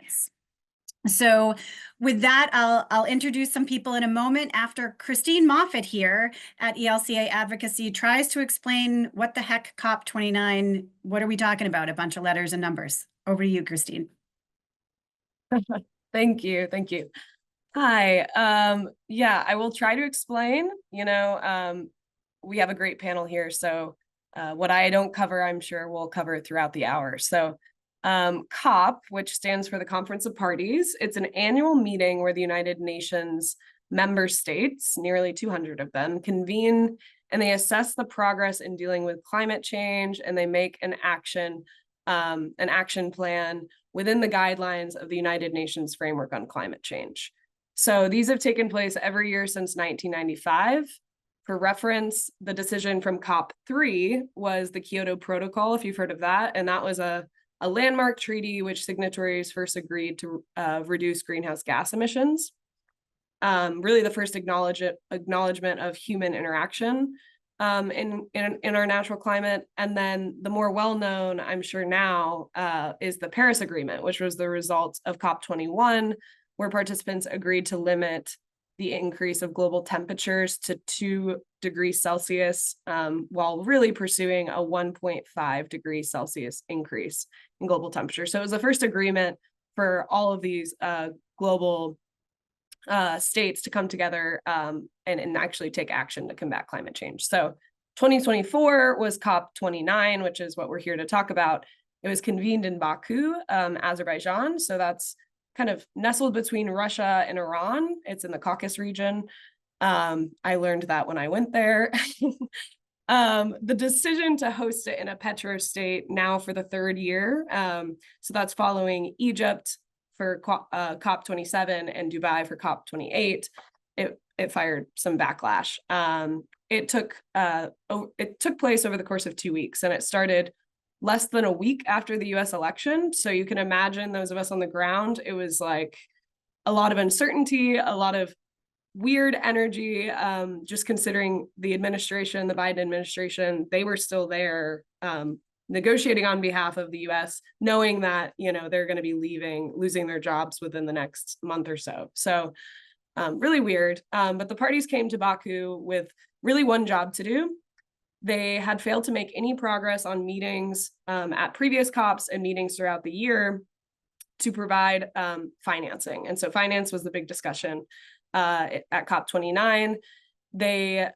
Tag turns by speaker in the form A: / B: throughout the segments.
A: rights. So with that, I'll introduce some people in a moment after Christine Moffett here at ELCA Advocacy tries to explain what the heck COP29, what are we talking about? A bunch of letters and numbers. Over to you, Christine.
B: Thank you. Thank you. Hi. Yeah, I will try to explain. We have a great panel here, so what I don't cover, I'm sure we'll cover throughout the hour. So COP, which stands for the Conference of Parties, it's an annual meeting where the United Nations member states, nearly 200 of them, convene and they assess the progress in dealing with climate change, and they make an action plan within the guidelines of the United Nations Framework on Climate Change. So these have taken place every year since 1995. For reference, the decision from COP3 was the Kyoto Protocol, if you've heard of that, and that was a landmark treaty which signatories first agreed to reduce greenhouse gas emissions. Really the first acknowledgement of human interaction in our natural climate. And then the more well-known, I'm sure now, is the Paris Agreement, which was the result of COP21, where participants agreed to limit the increase of global temperatures to 2 degrees Celsius, while really pursuing a 1.5 degrees Celsius increase in global temperature. So it was the first agreement for all of these global states to come together and actually take action to combat climate change. So 2024 was COP29, which is what we're here to talk about. It was convened in Baku, Azerbaijan. So that's kind of nestled between Russia and Iran. It's in the Caucasus region. I learned that when I went there. The decision to host it in a petro state now for the 3rd year. So that's following Egypt for COP27 and Dubai for COP28. It fired some backlash. It took place over the course of 2 weeks, and it started less than a week after the US election. So you can imagine those of us on the ground, it was like a lot of uncertainty, a lot of weird energy, just considering the administration, the Biden administration, they were still there negotiating on behalf of the US, knowing that, they're going to be losing their jobs within the next month or so. So really weird. But the parties came to Baku with really one job to do. They had failed to make any progress on meetings at previous COPs and meetings throughout the year to provide financing. And so finance was the big discussion at COP29. They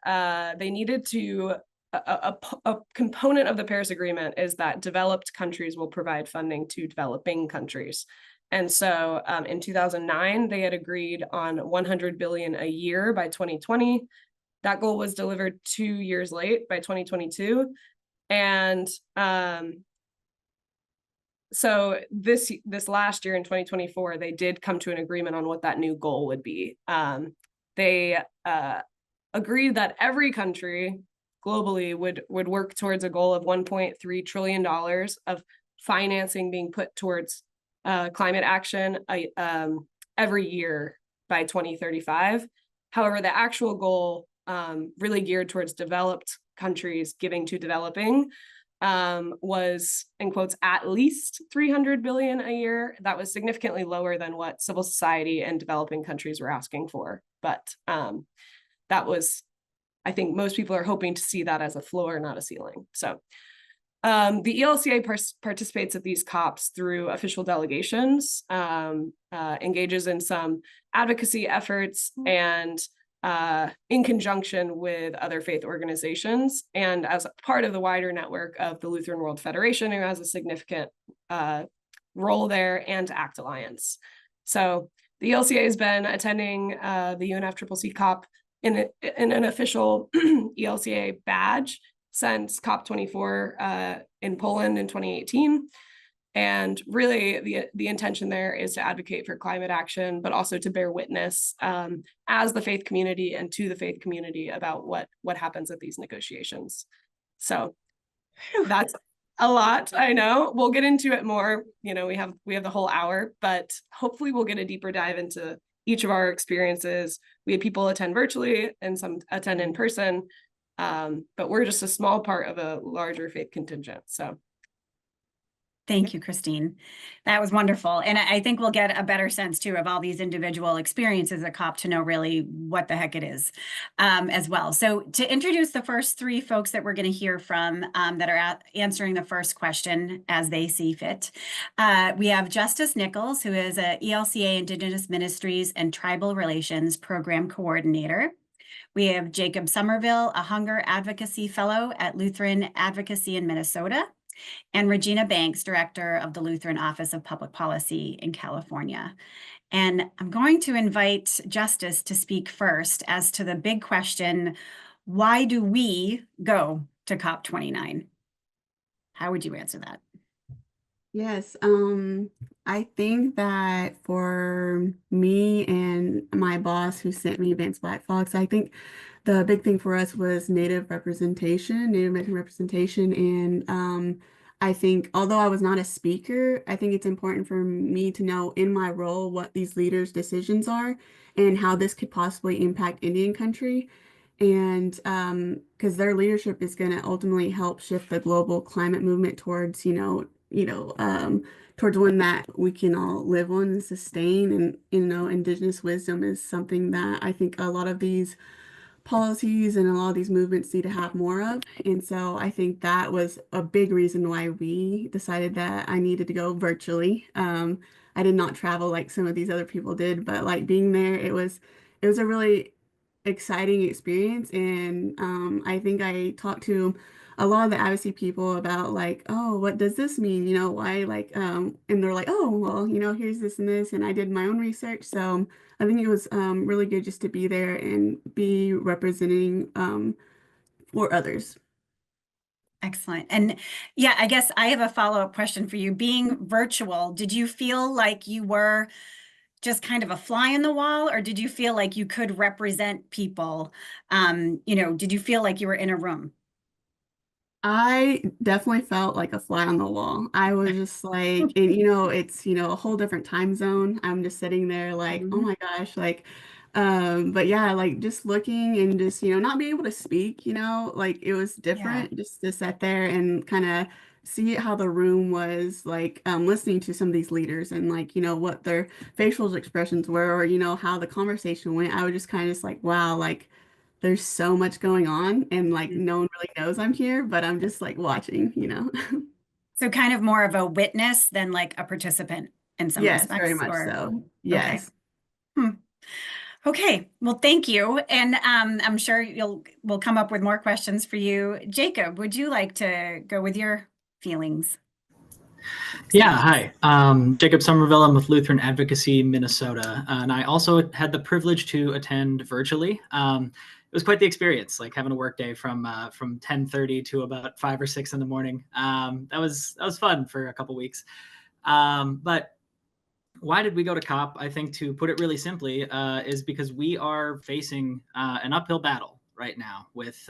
B: needed to, a component of the Paris Agreement is that developed countries will provide funding to developing countries. And so in 2009, they had agreed on $100 billion a year by 2020. That goal was delivered 2 years late by 2022. And so this last year in 2024, they did come to an agreement on what that new goal would be. They agreed that every country globally would work towards a goal of $1.3 trillion of financing being put towards climate action every year by 2035. However, the actual goal really geared towards developed countries giving to developing was, in quotes, at least 300 billion a year. That was significantly lower than what civil society and developing countries were asking for. But that was, I think most people are hoping to see that as a floor, not a ceiling. So the ELCA participates at these COPs through official delegations, engages in some advocacy efforts, and in conjunction with other faith organizations, and as part of the wider network of the Lutheran World Federation, who has a significant role there, and ACT Alliance. So the ELCA has been attending the UNFCCC COP in an official ELCA badge since COP24 in Poland in 2018. And really the intention there is to advocate for climate action, but also to bear witness as the faith community and to the faith community about what happens at these negotiations. So that's a lot, I know. We'll get into it more. We have the whole hour, but hopefully we'll get a deeper dive into each of our experiences. We had people attend virtually and some attend in person, but we're just a small part of a larger faith contingent. So
A: Thank you, Christine. That was wonderful. And I think we'll get a better sense too of all these individual experiences at COP to know really what the heck it is as well. So to introduce the first three folks that we're going to hear from that are answering the first question as they see fit, we have Justice Nichols, who is a ELCA Indigenous Ministries and Tribal Relations Program Coordinator. We have Jacob Somerville, a Hunger Advocacy Fellow at Lutheran Advocacy in Minnesota, and Regina Banks, Director of the Lutheran Office of Public Policy in California. And I'm going to invite Justice to speak first as to the big question, why do we go to COP29? How would you answer that?
C: Yes, I think that for me and my boss who sent me Advanced Black Fox, I think the big thing for us was Native representation, Native American representation. And I think although I was not a speaker, I think it's important for me to know in my role what these leaders' decisions are and how this could possibly impact Indian country. And because their leadership is going to ultimately help shift the global climate movement towards, towards one that we can all live on and sustain. And, Indigenous wisdom is something that I think a lot of these policies and a lot of these movements need to have more of. And so I think that was a big reason why we decided that I needed to go virtually. I did not travel like some of these other people did, but like being there, it was a really exciting experience. And I think I talked to a lot of the advocacy people about like, oh, what does this mean? Why like and they're like, oh, well, here's this and this. And I did my own research. So I think it was really good just to be there and be representing for others.
A: Excellent. And yeah, I guess I have a follow-up question for you. Being virtual, did you feel like you were just kind of a fly in the wall, or did you feel like you could represent people? Did you feel like you were in a room?
C: I definitely felt like a fly on the wall. I was just like, and it's, a whole different time zone. I'm just sitting there like, oh
A: Mhm.
C: my gosh, like, but yeah, like just looking and just, not being able to speak, like it was
A: Yeah.
C: different just to sit there and kind of see how the room was like, listening to some of these leaders and like, what their facial expressions were, or, how the conversation went. I was just kind of just like, wow, like, there's so much going on and like
A: Mhm.
C: no one really knows I'm here, but I'm just like watching.
A: So kind of more of a witness than like a participant in some
C: Yes, very
A: respects,
C: much
A: or
C: so.
A: okay.
C: Yes.
A: Hmm. Okay, well, thank you. And I'm sure we'll come up with more questions for you. Jacob, would you like to go with your feelings?
D: Yeah,
A: Experience?
D: hi. Jacob Somerville. I'm with Lutheran Advocacy Minnesota, and I also had the privilege to attend virtually. It was quite the experience, like having a work day from 10:30 to about 5 or 6 in the morning. That was fun for a couple weeks. But why did we go to COP? I think to put it really simply, is because we are facing an uphill battle right now with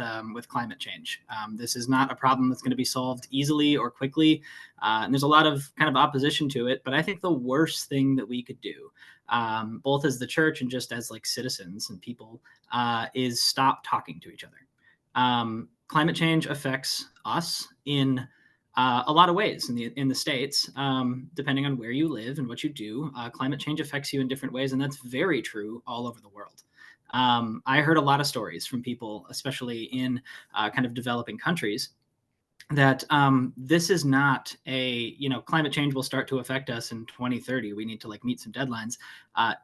D: climate change. This is not a problem that's going to be solved easily or quickly, and there's a lot of kind of opposition to it. But I think the worst thing that we could do, both as the church and just as like citizens and people, is stop talking to each other. Climate change affects us in a lot of ways in the states, depending on where you live and what you do. Climate change affects you in different ways, and that's very true all over the world. I heard a lot of stories from people, especially in kind of developing countries, that this is not climate change will start to affect us in 2030. We need to like meet some deadlines.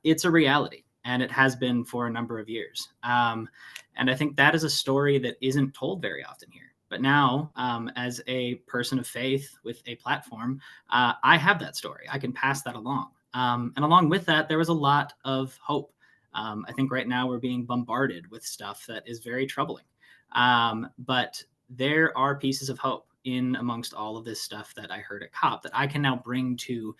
D: It's a reality, and it has been for a number of years. And I think that is a story that isn't told very often here. But now, as a person of faith with a platform, I have that story. I can pass that along. And along with that, there was a lot of hope. I think right now we're being bombarded with stuff that is very troubling. But there are pieces of hope in amongst all of this stuff that I heard at COP that I can now bring to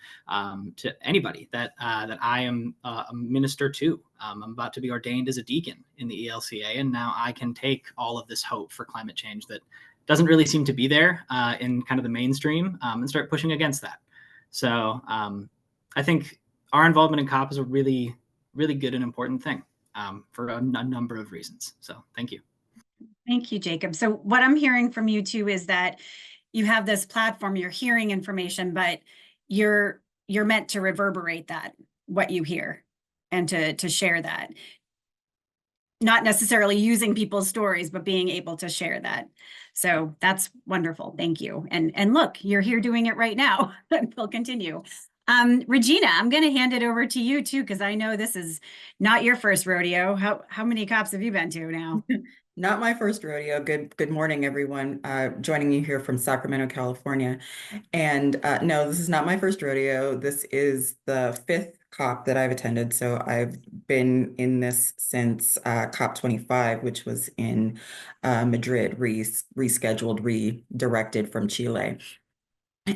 D: anybody that I am a minister to. I'm about to be ordained as a deacon in the ELCA, and now I can take all of this hope for climate change that doesn't really seem to be there in kind of the mainstream, and start pushing against that. So I think our involvement in COP is a really, really good and important thing for a number of reasons. So thank you.
A: Thank you, Jacob. So what I'm hearing from you too is that you have this platform, you're hearing information, but you're meant to reverberate that, what you hear, and to share that. Not necessarily using people's stories, but being able to share that. So that's wonderful. Thank you. And look, you're here doing it right now. We'll continue. Regina, I'm going to hand it over to you too, because I know this is not your first rodeo. How many COPs have you been to now?
E: Not my first rodeo. Good morning, everyone. Joining you here from Sacramento, California. And no, this is not my first rodeo. This is the 5th COP that I've attended. So I've been in this since COP25, which was in Madrid, rescheduled, redirected from Chile.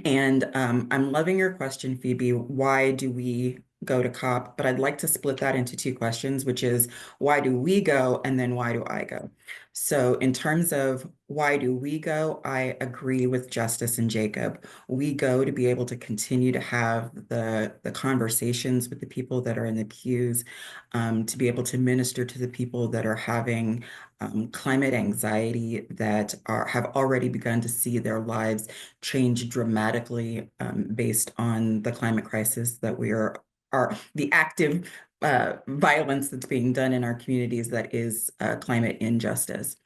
E: And I'm loving your question, Phoebe. Why do we go to COP? But I'd like to split that into 2 questions, which is why do we go? And then why do I go? So in terms of why do we go, I agree with Justice and Jacob. We go to be able to continue to have the conversations with the people that are in the pews, to be able to minister to the people that are having climate anxiety, that have already begun to see their lives change dramatically based on the climate crisis that we are the active violence that's being done in our communities that is climate injustice.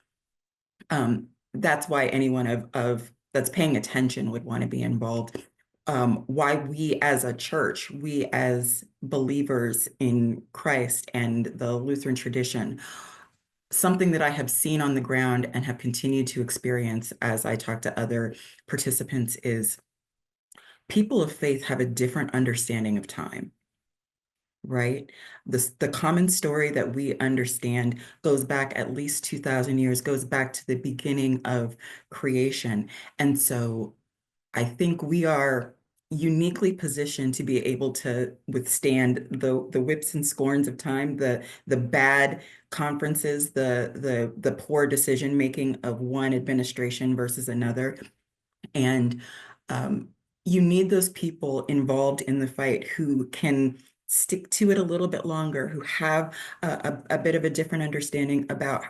E: That's why anyone of that's paying attention would want to be involved. Why we as a church, we as believers in Christ and the Lutheran tradition, something that I have seen on the ground and have continued to experience as I talk to other participants is people of faith have a different understanding of time, right? The common story that we understand goes back at least 2,000 years, goes back to the beginning of creation. And so I think we are uniquely positioned to be able to withstand the whips and scorns of time, the bad conferences, the poor decision making of one administration versus another. And you need those people involved in the fight who can stick to it a little bit longer, who have a bit of a different understanding about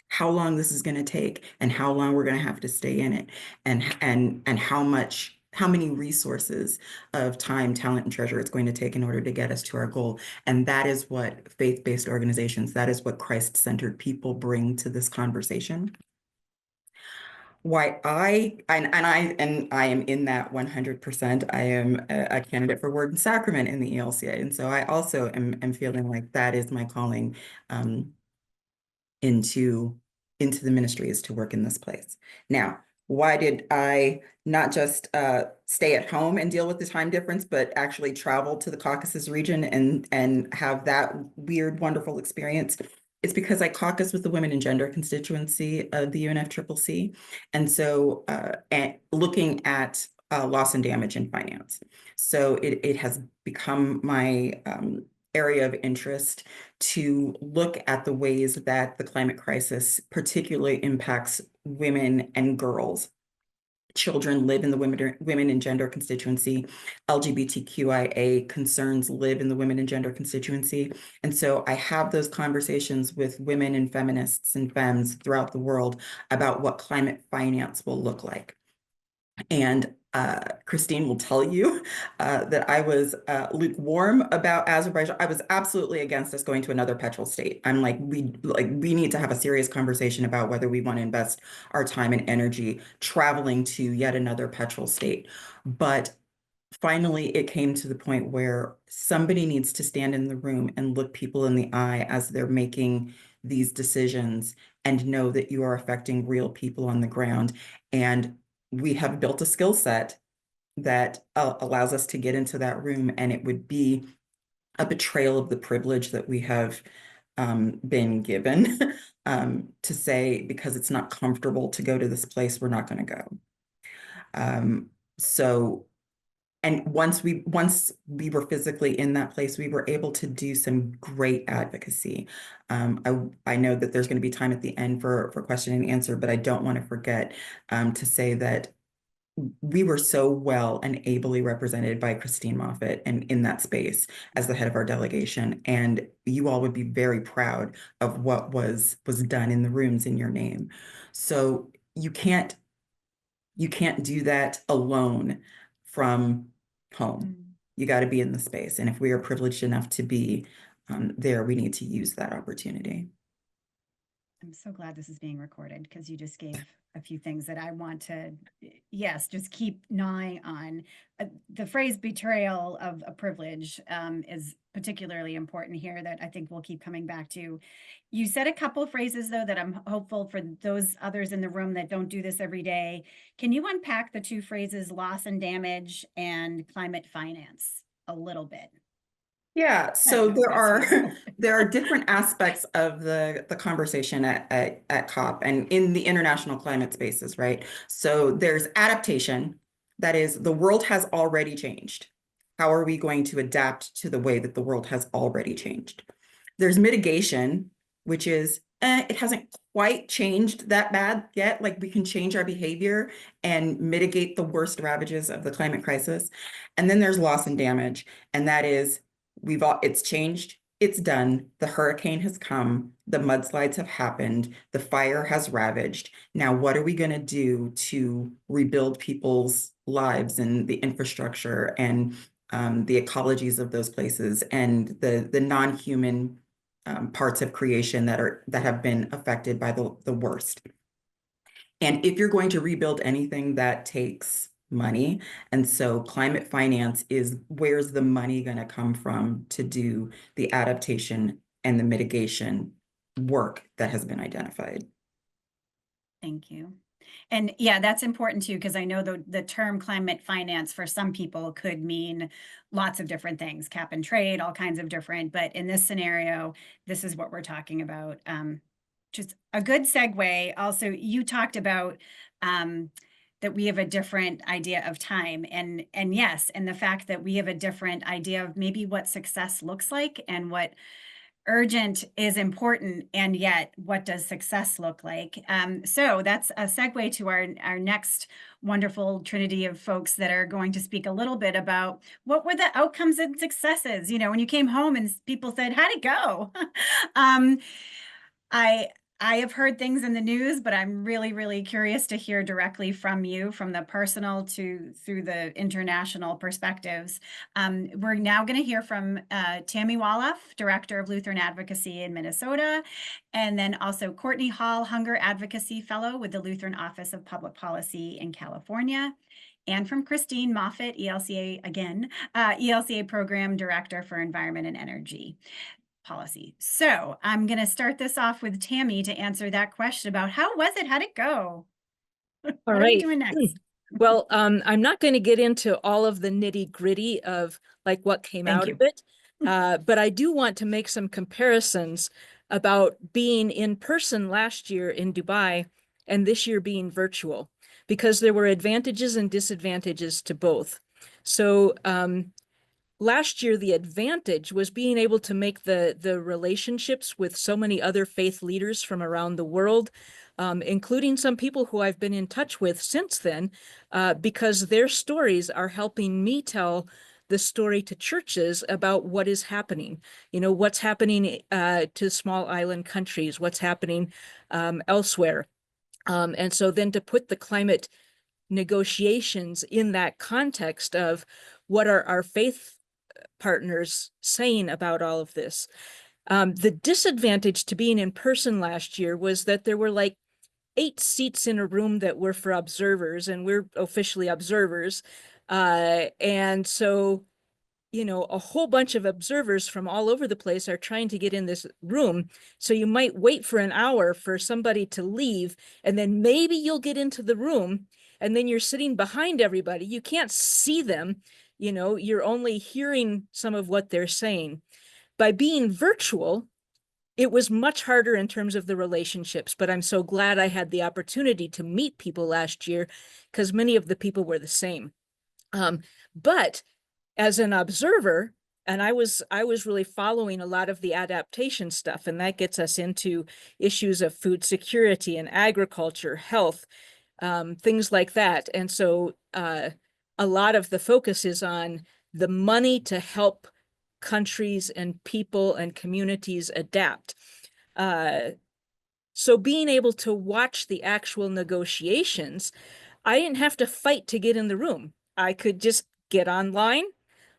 E: how long this is going to take and how long we're going to have to stay in it, and how many resources of time, talent, and treasure it's going to take in order to get us to our goal. And that is what faith-based organizations, that is what Christ-centered people bring to this conversation. Why I am in that 100%. I am a candidate for Word and Sacrament in the ELCA, and so I also am feeling like that is my calling into the ministry, is to work in this place. Now, why did I not just stay at home and deal with the time difference, but actually travel to the Caucasus region and have that weird, wonderful experience? It's because I caucus with the Women and Gender constituency of the UNFCCC. And so and looking at loss and damage in finance. So it has become my area of interest to look at the ways that the climate crisis particularly impacts women and girls. Children live in the women and gender constituency. LGBTQIA concerns live in the women and gender constituency. And so I have those conversations with women and feminists and femmes throughout the world about what climate finance will look like. And Christine will tell you that I was lukewarm about Azerbaijan. I was absolutely against us going to another petrol state. I'm like, we need to have a serious conversation about whether we want to invest our time and energy traveling to yet another petrol state. But finally, it came to the point where somebody needs to stand in the room and look people in the eye as they're making these decisions and know that you are affecting real people on the ground. And we have built a skill set that allows us to get into that room, and it would be a betrayal of the privilege that we have been given to say, because it's not comfortable to go to this place, we're not going to go. And once we were physically in that place, we were able to do some great advocacy. I know that there's going to be time at the end for question and answer, but I don't want to forget to say that we were so well and ably represented by Christine Moffett and in that space as the head of our delegation. And you all would be very proud of what was done in the rooms in your name. So you can't You can't do that alone from home.
A: Mm.
E: You got to be in the space. And if we are privileged enough to be there, we need to use that opportunity.
A: I'm so glad this is being recorded because you just gave a few things that I want to, yes, just keep gnawing on. The phrase betrayal of a privilege is particularly important here that I think we'll keep coming back to. You said a couple phrases, though, that I'm hopeful for those others in the room that don't do this every day. Can you unpack the two phrases loss and damage and climate finance a little bit?
E: Yeah, so
A: know if that's useful.
E: there are different aspects of the conversation at COP and in the international climate spaces, right? So there's adaptation, that is, the world has already changed. How are we going to adapt to the way that the world has already changed? There's mitigation, which is it hasn't quite changed that bad yet. Like we can change our behavior and mitigate the worst ravages of the climate crisis. And then there's loss and damage, and that is it's changed, it's done. The hurricane has come, the mudslides have happened, the fire has ravaged. Now, what are we going to do to rebuild people's lives and the infrastructure and the ecologies of those places and the non-human parts of creation that have been affected by the worst? And if you're going to rebuild anything, that takes money. And so climate finance is, where's the money going to come from to do the adaptation and the mitigation work that has been identified?
A: Thank you. And yeah, that's important too, because I know the term climate finance for some people could mean lots of different things, cap and trade, all kinds of different, but in this scenario, this is what we're talking about. Just a good segue. Also, you talked about that we have a different idea of time, and yes, and the fact that we have a different idea of maybe what success looks like and what urgent is important, and yet what does success look like? So that's a segue to our next wonderful trinity of folks that are going to speak a little bit about what were the outcomes and successes. You know, when you came home and people said, how'd it go? I have heard things in the news, but I'm really, really curious to hear directly from you, from the personal through the international perspectives. We're now going to hear from Tammy Wolof, Director of Lutheran Advocacy in Minnesota, and then also Courtney Hall, Hunger Advocacy Fellow with the Lutheran Office of Public Policy in California. And from Christine Moffett, ELCA again, ELCA Program Director for Environment and Energy Policy. So I'm going to start this off with Tammy to answer that question about how was it? How'd it go? What
F: All
A: are we
F: right.
A: doing next?
F: Well, I'm not going to get into all of the nitty gritty of like what came
A: Thank
F: out
A: you.
F: of it, but I do want to make some comparisons about being in person last year in Dubai and this year being virtual, because there were advantages and disadvantages to both. So last year, the advantage was being able to make the relationships with so many other faith leaders from around the world, including some people who I've been in touch with since then, because their stories are helping me tell the story to churches about what is happening, you know, what's happening to small island countries, what's happening elsewhere. And so then to put the climate negotiations in that context of what are our faith partners saying about all of this. The disadvantage to being in person last year was that there were like 8 seats in a room that were for observers, and we're officially observers. And so, you know, a whole bunch of observers from all over the place are trying to get in this room. So you might wait for an hour for somebody to leave, and then maybe you'll get into the room, and then you're sitting behind everybody. You can't see them. You know, you're only hearing some of what they're saying. By being virtual, it was much harder in terms of the relationships, but I'm so glad I had the opportunity to meet people last year because many of the people were the same. But as an observer, and I was really following a lot of the adaptation stuff, and that gets us into issues of food security and agriculture, health, things like that. And so a lot of the focus is on the money to help countries and people and communities adapt. So being able to watch the actual negotiations, I didn't have to fight to get in the room. I could just get online,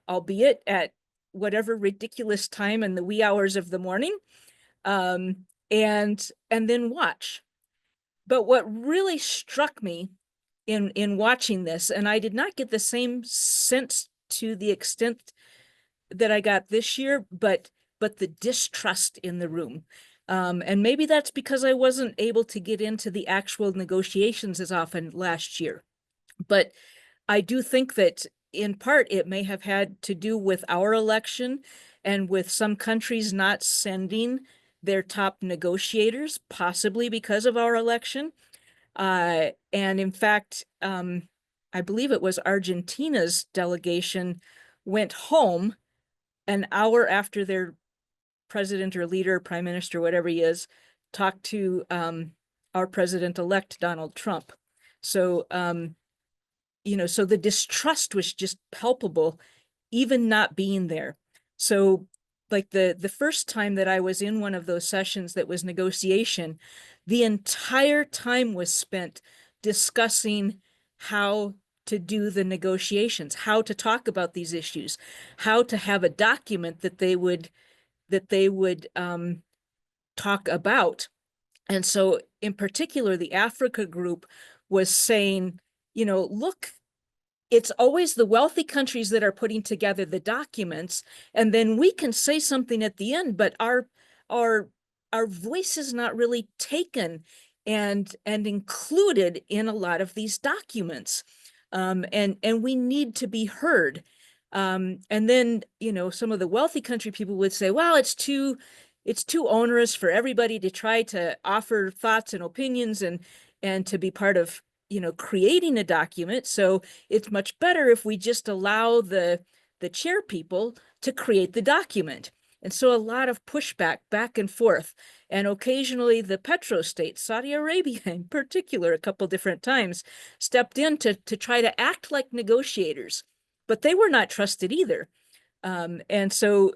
F: albeit at whatever ridiculous time in the wee hours of the morning, and then watch. But what really struck me in watching this, and I did not get the same sense to the extent that I got this year, but the distrust in the room. And maybe that's because I wasn't able to get into the actual negotiations as often last year. But I do think that in part it may have had to do with our election and with some countries not sending their top negotiators, possibly because of our election. And in fact, I believe it was Argentina's delegation went home an hour after their president or leader, prime minister, whatever he is, talked to our president-elect Donald Trump. So, so the distrust was just palpable, even not being there. So like the first time that I was in one of those sessions that was negotiation, the entire time was spent discussing how to do the negotiations, how to talk about these issues, how to have a document that they would talk about. And so in particular, the Africa group was saying, look, it's always the wealthy countries that are putting together the documents, and then we can say something at the end, but our voice is not really taken and included in a lot of these documents. And we need to be heard. And then, some of the wealthy country people would say, well, it's too onerous for everybody to try to offer thoughts and opinions and to be part of creating a document. So it's much better if we just allow the chair people to create the document. And so a lot of pushback back and forth. And occasionally the petrostates, Saudi Arabia in particular, a couple different times, stepped in to try to act like negotiators, but they were not trusted either. And so,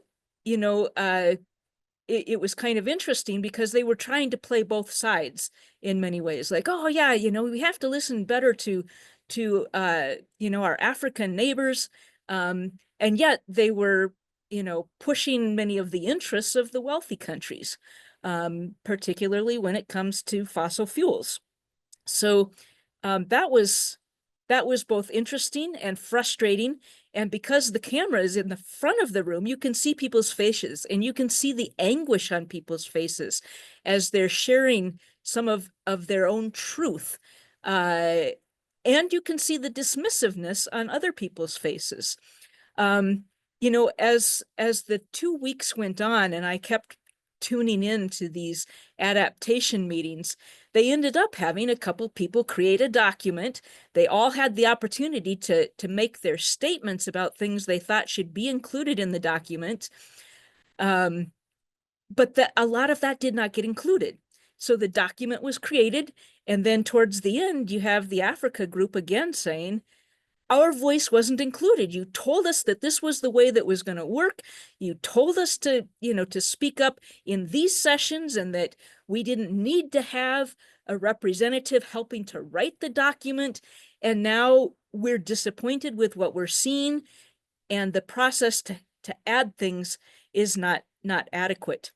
F: it was kind of interesting because they were trying to play both sides in many ways. Like, oh yeah, we have to listen better to our African neighbors. And yet they were, pushing many of the interests of the wealthy countries, particularly when it comes to fossil fuels. So that was both interesting and frustrating. And because the camera is in the front of the room, you can see people's faces and you can see the anguish on people's faces as they're sharing some of their own truth. And you can see the dismissiveness on other people's faces. As the 2 weeks went on and I kept tuning in to these adaptation meetings, they ended up having a couple people create a document. They all had the opportunity to make their statements about things they thought should be included in the document. But a lot of that did not get included. So the document was created, and then towards the end, you have the Africa group again saying, our voice wasn't included. You told us that this was the way that was going to work. You told us to speak up in these sessions and that we didn't need to have a representative helping to write the document. And now we're disappointed with what we're seeing, and the process to add things is not adequate.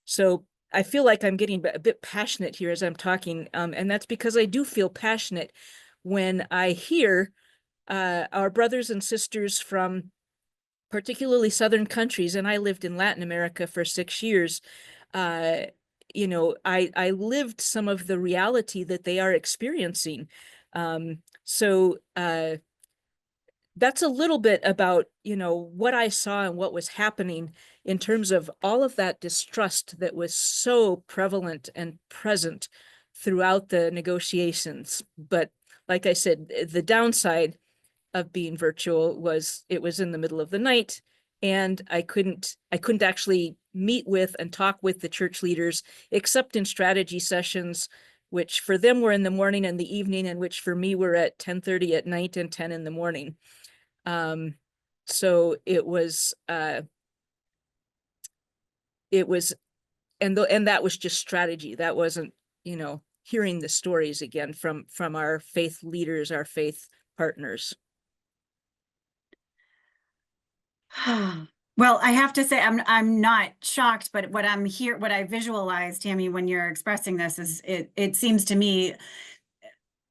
F: So I feel like I'm getting a bit passionate here as I'm talking, and that's because I do feel passionate when I hear our brothers and sisters from particularly Southern countries, and I lived in Latin America for 6 years. I lived some of the reality that they are experiencing. So that's a little bit about, what I saw and what was happening in terms of all of that distrust that was so prevalent and present throughout the negotiations. But like I said, the downside of being virtual was it was in the middle of the night, and I couldn't actually meet with and talk with the church leaders except in strategy sessions, which for them were in the morning and the evening, and which for me were at 10:30 at night and 10 in the morning. So it was and that was just strategy. That wasn't, hearing the stories again from our faith leaders, our faith partners.
A: Well, I have to say I'm not shocked, but what I visualize, Tammy, when you're expressing this is it seems to me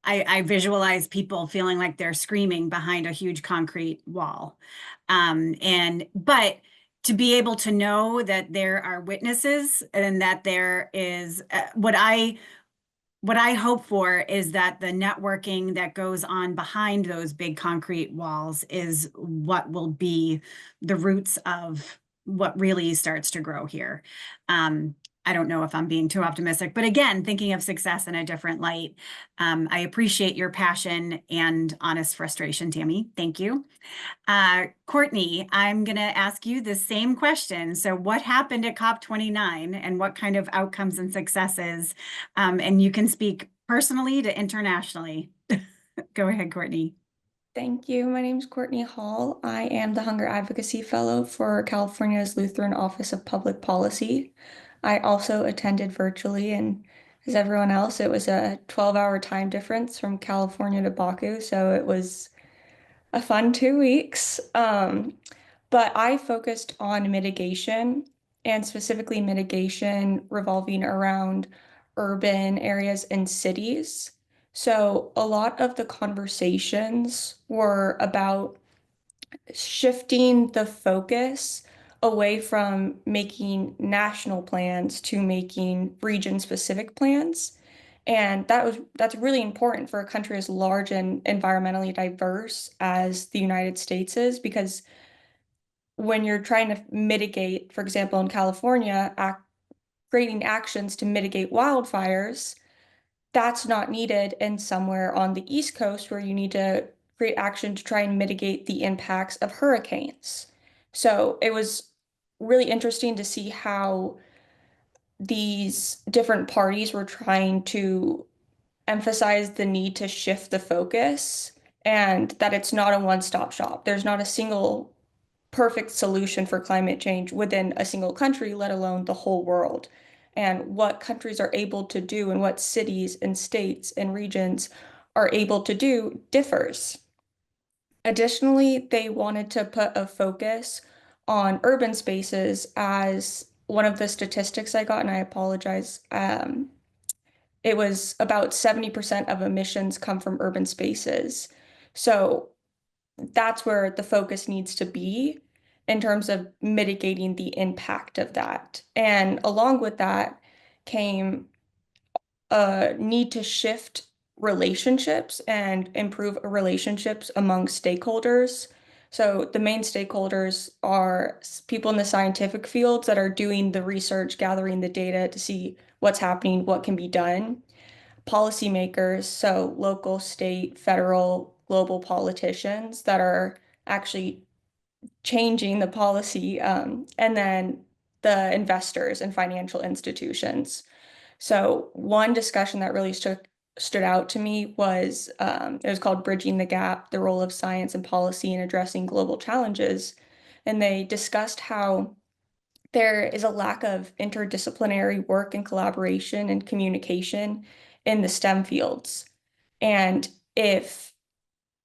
A: I visualize people feeling like they're screaming behind a huge concrete wall. But to be able to know that there are witnesses and that there is what I hope for is that the networking that goes on behind those big concrete walls is what will be the roots of what really starts to grow here. I don't know if I'm being too optimistic, but again, thinking of success in a different light. I appreciate your passion and honest frustration, Tammy. Thank you. Courtney, I'm going to ask you the same question. So what happened at COP29 and what kind of outcomes and successes? And you can speak personally to internationally. Go ahead, Courtney.
G: Thank you. My name is Courtney Hall. I am the Hunger Advocacy Fellow for California's Lutheran Office of Public Policy. I also attended virtually, and as everyone else, it was a 12-hour time difference from California to Baku, so it was a fun 2 weeks. But I focused on mitigation, and specifically mitigation revolving around urban areas and cities. So a lot of the conversations were about shifting the focus away from making national plans to making region-specific plans. And that's really important for a country as large and environmentally diverse as the United States is, because when you're trying to mitigate, for example, in California, creating actions to mitigate wildfires, that's not needed in somewhere on the East Coast where you need to create action to try and mitigate the impacts of hurricanes. So it was really interesting to see how these different parties were trying to emphasize the need to shift the focus and that it's not a one-stop shop. There's not a single perfect solution for climate change within a single country, let alone the whole world. And what countries are able to do and what cities and states and regions are able to do differs. Additionally, they wanted to put a focus on urban spaces as one of the statistics I got, and I apologize. It was about 70% of emissions come from urban spaces. So that's where the focus needs to be in terms of mitigating the impact of that. And along with that came a need to shift relationships and improve relationships among stakeholders. So the main stakeholders are people in the scientific fields that are doing the research, gathering the data to see what's happening, what can be done. Policymakers, so local, state, federal, global politicians that are actually changing the policy, and then the investors and financial institutions. So one discussion that really stood out to me was it was called Bridging the Gap, the role of science and policy in addressing global challenges. And they discussed how there is a lack of interdisciplinary work and collaboration and communication in the STEM fields. And if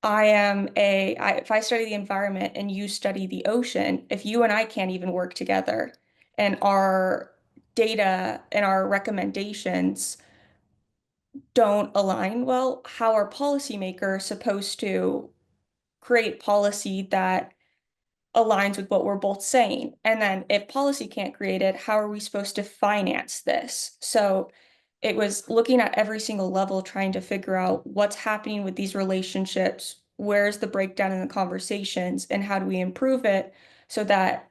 G: if I study the environment and you study the ocean, if you and I can't even work together and our data and our recommendations don't align well, how are policymakers supposed to create policy that aligns with what we're both saying? And then if policy can't create it, how are we supposed to finance this? So it was looking at every single level, trying to figure out what's happening with these relationships, where's the breakdown in the conversations, and how do we improve it so that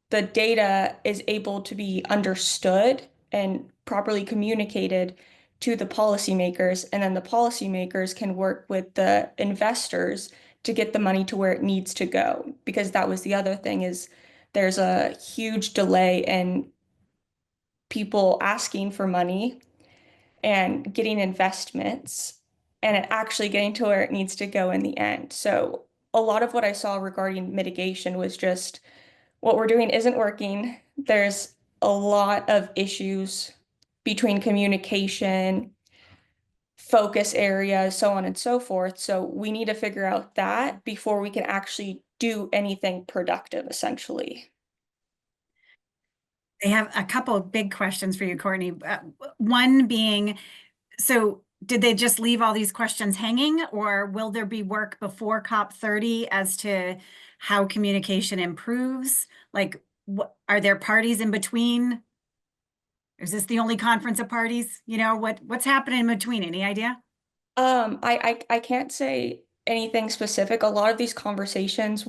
G: the data is able to be understood and properly communicated to the policymakers, and then the policymakers can work with the investors to get the money to where it needs to go. Because that was the other thing, is there's a huge delay in people asking for money and getting investments and it actually getting to where it needs to go in the end. So a lot of what I saw regarding mitigation was just what we're doing isn't working. There's a lot of issues between communication, focus areas, so on and so forth. So we need to figure out that before we can actually do anything productive, essentially.
A: I have a couple of big questions for you, Courtney. One being, so did they just leave all these questions hanging, or will there be work before COP30 as to how communication improves? Like, what are there parties in between? Is this the only conference of parties? You know, what's happening in between? Any idea?
G: I can't say anything specific. A lot of these conversations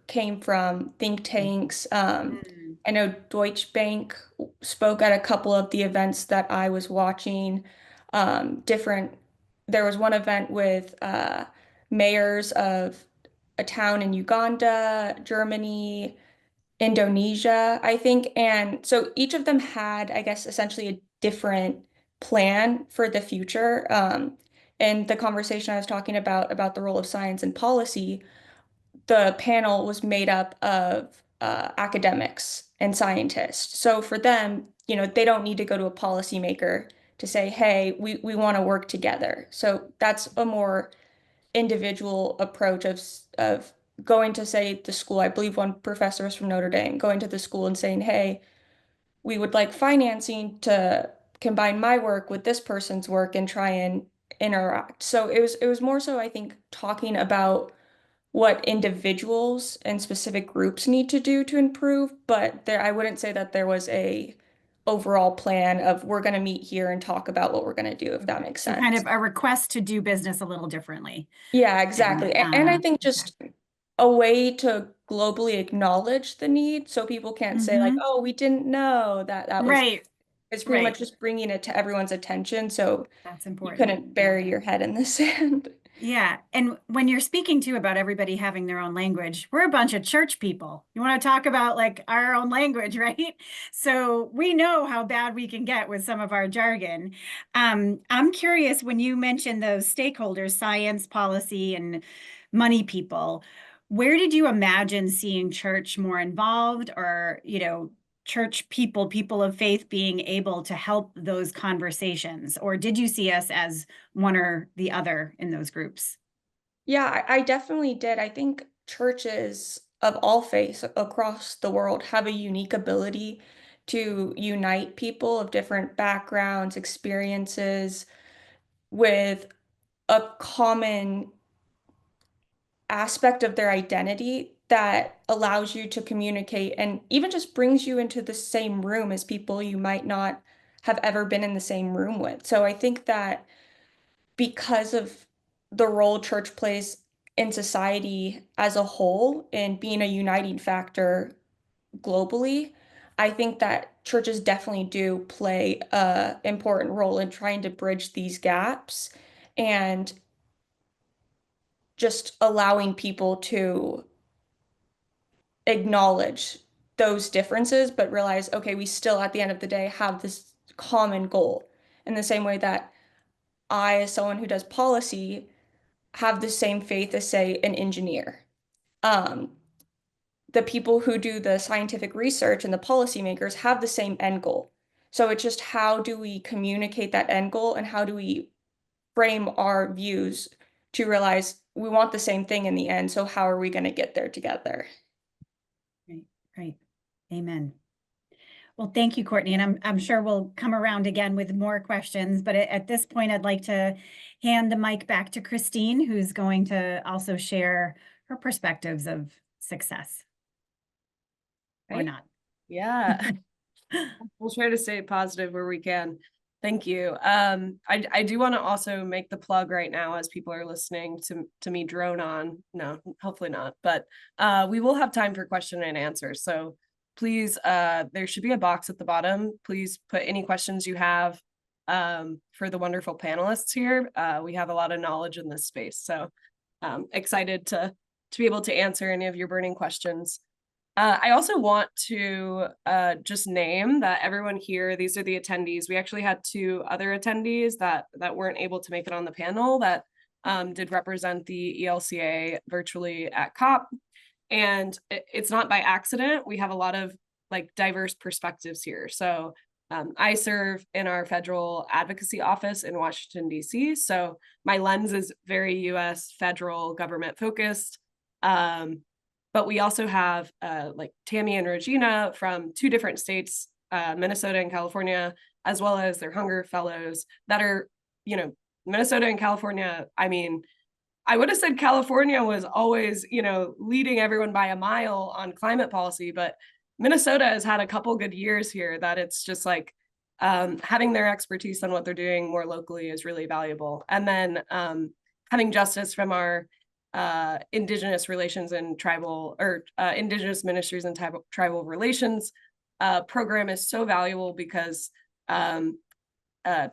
G: came from think tanks. I know Deutsche Bank spoke at a couple of the events that I was watching. There was one event with mayors of a town in Uganda, Germany, Indonesia, I think. And so each of them had, I guess, essentially a different plan for the future. And the conversation I was talking about the role of science and policy, the panel was made up of academics and scientists. So for them, they don't need to go to a policymaker to say, hey, we want to work together. So that's a more individual approach of going to, say, the school. I believe one professor is from Notre Dame, going to the school and saying, hey, we would like financing to combine my work with this person's work and try and interact. So it was more so, I think, talking about what individuals and specific groups need to do to improve, but I wouldn't say that there was a overall plan of we're going to meet here and talk about what we're going to do, if that makes
A: So
G: sense.
A: kind of a request to do business a little differently.
G: Yeah, exactly. And I think just a way to globally acknowledge the need so people can't say like, oh, we didn't know that was,
A: Right.
G: it's pretty
A: right.
G: much just bringing it to everyone's attention. So
A: That's
G: you
A: important.
G: couldn't bury your head in the sand.
A: Yeah. And when you're speaking too about everybody having their own language, we're a bunch of church people. You want to talk about like our own language, right? So we know how bad we can get with some of our jargon. I'm curious, when you mentioned those stakeholders, science, policy, and money people, where did you imagine seeing church more involved, or, church people of faith being able to help those conversations? Or did you see us as one or the other in those groups?
G: Yeah, I definitely did. I think churches of all faiths across the world have a unique ability to unite people of different backgrounds, experiences with a common aspect of their identity that allows you to communicate and even just brings you into the same room as people you might not have ever been in the same room with. So I think that because of the role church plays in society as a whole and being a uniting factor globally, I think that churches definitely do play a important role in trying to bridge these gaps and just allowing people to acknowledge those differences, but realize, okay, we still at the end of the day have this common goal. In the same way that I, as someone who does policy, have the same faith as, say, an engineer. Um, the people who do the scientific research and the policymakers have the same end goal. So it's just, how do we communicate that end goal and how do we frame our views to realize we want the same thing in the end. So how are we going to get there together?
A: Right, right. Amen. Well, thank you, Courtney. And I'm sure we'll come around again with more questions, but at this point, I'd like to hand the mic back to Christine, who's going to also share her perspectives of success. Or not.
B: Yeah. We'll try to stay positive where we can. Thank you. I do want to also make the plug right now, as people are listening to me drone on. No, hopefully not, but we will have time for question and answer. So please, there should be a box at the bottom. Please put any questions you have for the wonderful panelists here. We have a lot of knowledge in this space, so excited to be able to answer any of your burning questions. I also want to just name that everyone here, these are the attendees. We actually had 2 other attendees that weren't able to make it on the panel that did represent the ELCA virtually at COP. And it's not by accident. We have a lot of like diverse perspectives here. So I serve in our federal advocacy office in Washington, D.C. So my lens is very U.S. federal government focused. But we also have like Tammy and Regina from 2 different states, Minnesota and California, as well as their hunger fellows that are, you know, Minnesota and California. I mean, I would have said California was always, you know, leading everyone by a mile on climate policy, but Minnesota has had a couple good years here that it's just like having their expertise on what they're doing more locally is really valuable. And then having Justice from our Indigenous Relations and Tribal, or Indigenous Ministries and Tribal Relations program is so valuable because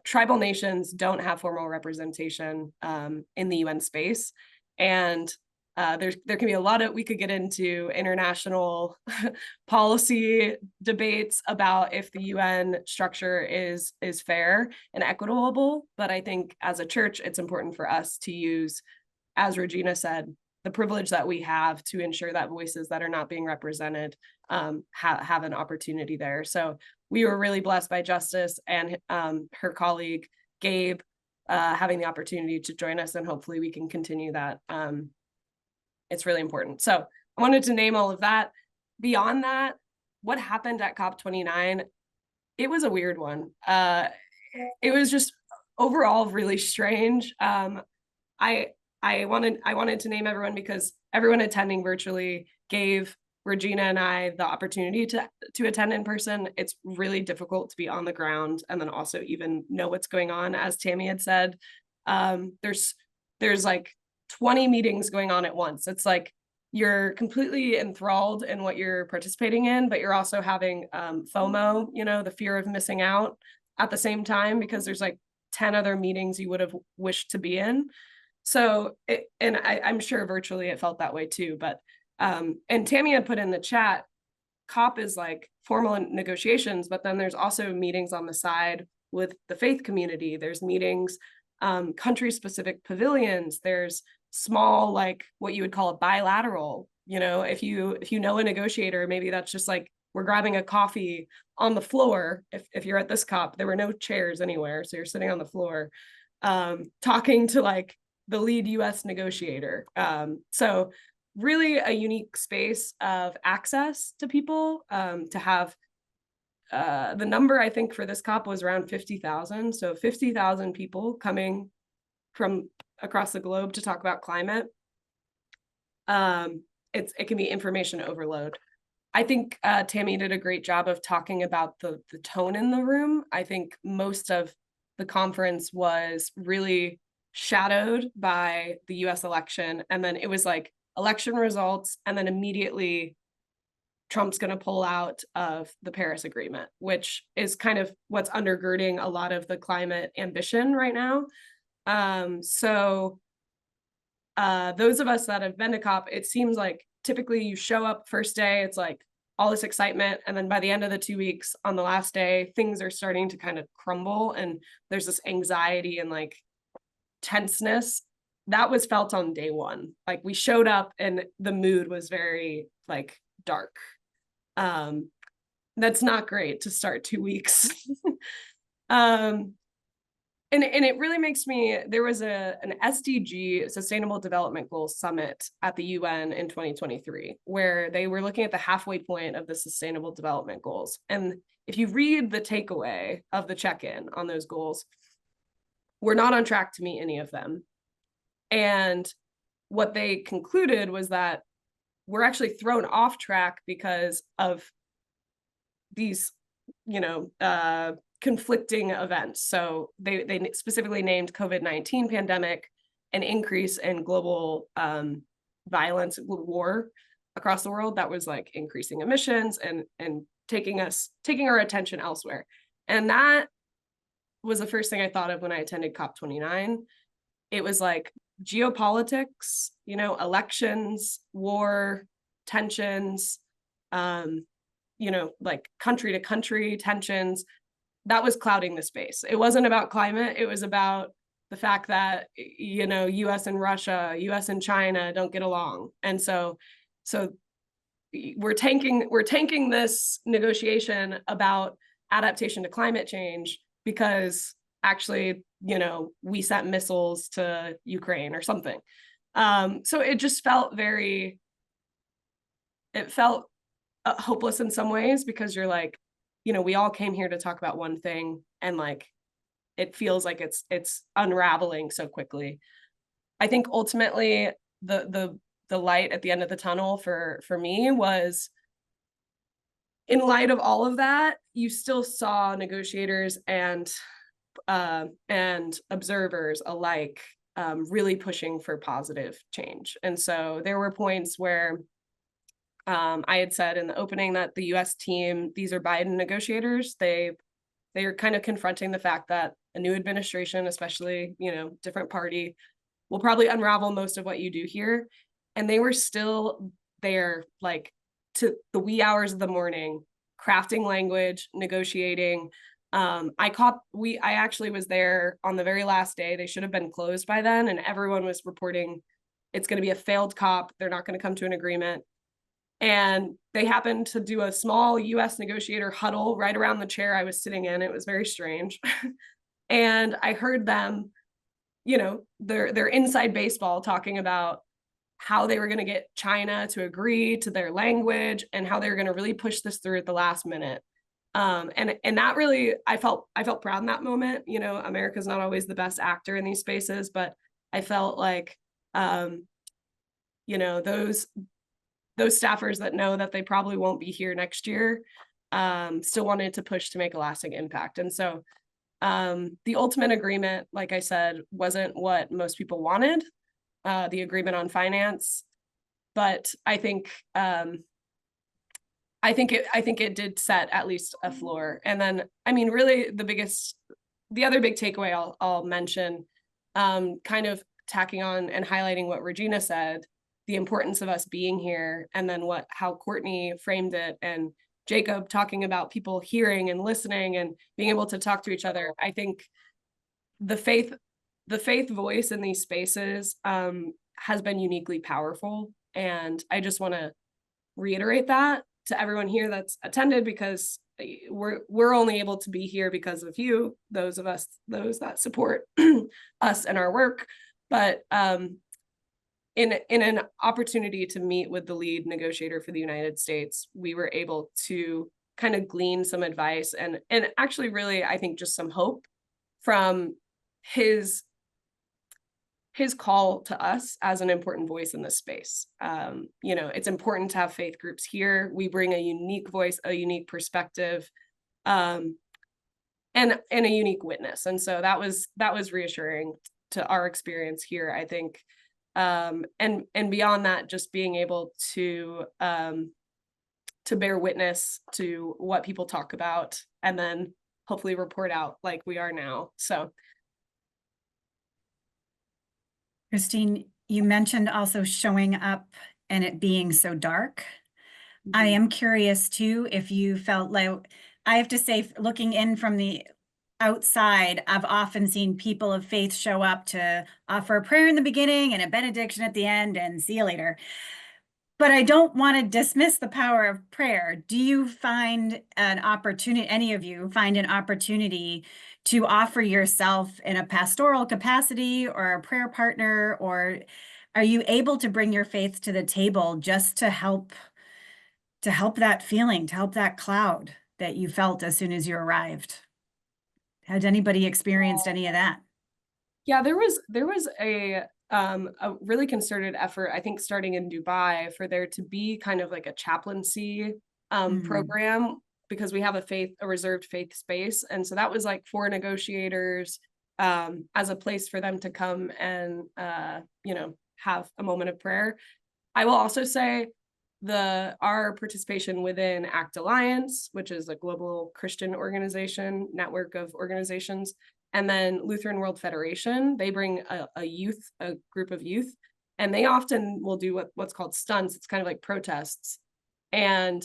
B: tribal nations don't have formal representation in the UN space. And there can be a lot of, we could get into international policy debates about if the UN structure is fair and equitable. But I think as a church, it's important for us to use, as Regina said, the privilege that we have to ensure that voices that are not being represented have an opportunity there. So we were really blessed by Justice and her colleague, Gabe, having the opportunity to join us, and hopefully we can continue that. It's really important. So I wanted to name all of that. Beyond that, what happened at COP29, it was a weird one. It was just overall really strange. I wanted to name everyone because everyone attending virtually gave Regina and I the opportunity to attend in person. It's really difficult to be on the ground and then also even know what's going on. As Tammy had said, there's like 20 meetings going on at once. It's like you're completely enthralled in what you're participating in, but you're also having FOMO, you know, the fear of missing out at the same time, because there's like 10 other meetings you would have wished to be in. So, I'm sure virtually it felt that way too, but, and Tammy had put in the chat, COP is like formal negotiations, but then there's also meetings on the side with the faith community. There's meetings, country-specific pavilions. There's small, like what you would call a bilateral, you know, if you know a negotiator, maybe that's just like, we're grabbing a coffee on the floor. If you're at this COP, there were no chairs anywhere. So you're sitting on the floor, talking to like the lead US negotiator. So really a unique space of access to people, to have the number I think for this COP was around 50,000. So 50,000 people coming from across the globe to talk about climate. It can be information overload. I think Tammy did a great job of talking about the tone in the room. I think most of the conference was really shadowed by the US election. And then it was like election results, and then immediately Trump's going to pull out of the Paris Agreement, which is kind of what's undergirding a lot of the climate ambition right now. So those of us that have been to COP, it seems like typically you show up first day, it's like all this excitement. And then by the end of the 2 weeks, on the last day, things are starting to kind of crumble. And there's this anxiety and like tenseness that was felt on day one. Like we showed up and the mood was very like dark. That's not great to start 2 weeks. And it really makes me, there was an SDG, Sustainable Development Goals Summit at the UN in 2023, where they were looking at the halfway point of the Sustainable Development Goals. And if you read the takeaway of the check-in on those goals, we're not on track to meet any of them. And what they concluded was that we're actually thrown off track because of these, you know, conflicting events. So they specifically named COVID-19 pandemic, an increase in global violence, war across the world that was like increasing emissions and taking our attention elsewhere. And that was the first thing I thought of when I attended COP29. It was like geopolitics, you know, elections, war, tensions, you know, like country to country tensions. That was clouding the space. It wasn't about climate. It was about the fact that, you know, US and Russia, US and China don't get along. And so we're tanking this negotiation about adaptation to climate change because actually, you know, we sent missiles to Ukraine or something. So it just felt hopeless in some ways, because you're like, you know, we all came here to talk about one thing, and like, it feels like it's unraveling so quickly. I think ultimately the light at the end of the tunnel for me was, in light of all of that, you still saw negotiators and observers alike really pushing for positive change. And so there were points where I had said in the opening that the US team, these are Biden negotiators. They are kind of confronting the fact that a new administration, especially, you know, different party, will probably unravel most of what you do here. And they were still there, like, to the wee hours of the morning, crafting language, negotiating. I actually was there on the very last day. They should have been closed by then, and everyone was reporting it's going to be a failed COP. They're not going to come to an agreement. And they happened to do a small US negotiator huddle right around the chair I was sitting in. It was very strange. And I heard them, you know, their inside baseball talking about how they were going to get China to agree to their language and how they were going to really push this through at the last minute. And that really, I felt proud in that moment. You know, America's not always the best actor in these spaces, but I felt like, you know, those staffers that know that they probably won't be here next year still wanted to push to make a lasting impact. And so the ultimate agreement, like I said, wasn't what most people wanted, the agreement on finance, but I think it did set at least a floor. And then, I mean, really the other big takeaway I'll mention, kind of tacking on and highlighting what Regina said, the importance of us being here, and then how Courtney framed it, and Jacob talking about people hearing and listening and being able to talk to each other. I think the faith voice in these spaces has been uniquely powerful. And I just want to reiterate that to everyone here that's attended, because we're only able to be here because of you, those that support us and our work. But in an opportunity to meet with the lead negotiator for the United States, we were able to kind of glean some advice and actually really, I think, just some hope from his call to us as an important voice in this space. You know, it's important to have faith groups here. We bring a unique voice, a unique perspective, and a unique witness. And so that was reassuring to our experience here, I think. And beyond that, just being able to bear witness to what people talk about and then hopefully report out like we are now. So,
A: Christine, you mentioned also showing up and it being so dark. I am curious too, if you felt like, I have to say, looking in from the outside, I've often seen people of faith show up to offer a prayer in the beginning and a benediction at the end and see you later. But I don't want to dismiss the power of prayer. Do you find an opportunity, any of you find an opportunity to offer yourself in a pastoral capacity or a prayer partner, or are you able to bring your faith to the table just to help that feeling, to help that cloud that you felt as soon as you arrived? Had anybody experienced any of that?
B: Yeah, there was a really concerted effort, I think, starting in Dubai, for there to be kind of like a chaplaincy program, because we have a reserved faith space. And so that was like for negotiators as a place for them to come and, you know, have a moment of prayer. I will also say our participation within ACT Alliance, which is a global Christian organization, network of organizations, and then Lutheran World Federation, they bring a group of youth, and they often will do what's called stunts. It's kind of like protests. And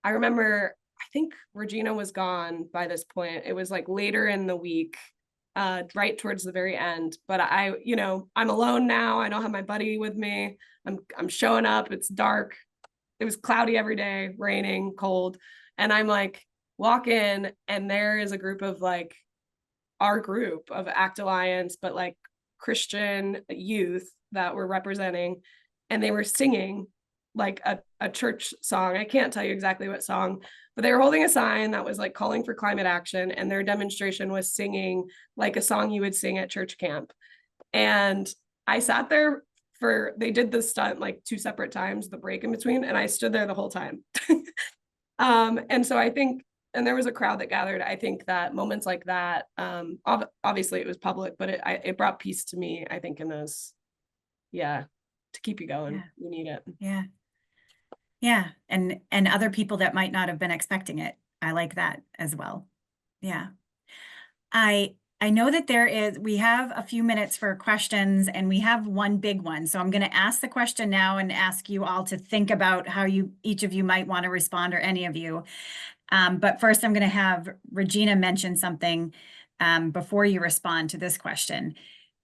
B: I remember, I think Regina was gone by this point. It was like later in the week, right towards the very end. But I'm alone now. I don't have my buddy with me. I'm showing up. It's dark. It was cloudy every day, raining, cold. And I'm like, walk in and there is a group of like our group of ACT Alliance, but like Christian youth that were representing, and they were singing like a church song. I can't tell you exactly what song, but they were holding a sign that was like calling for climate action, and their demonstration was singing like a song you would sing at church camp. And I sat there they did the stunt like 2 separate times, the break in between, and I stood there the whole time. And so I think, and there was a crowd that gathered. I think that moments like that, obviously it was public, but it brought peace to me, I think, in those, to keep you going.
A: Yeah.
B: You need it.
A: Yeah. Yeah. And other people that might not have been expecting it. I like that as well. Yeah. I know that we have a few minutes for questions, and we have one big one. So I'm going to ask the question now and ask you all to think about how each of you might want to respond, or any of you. But first I'm going to have Regina mention something before you respond to this question.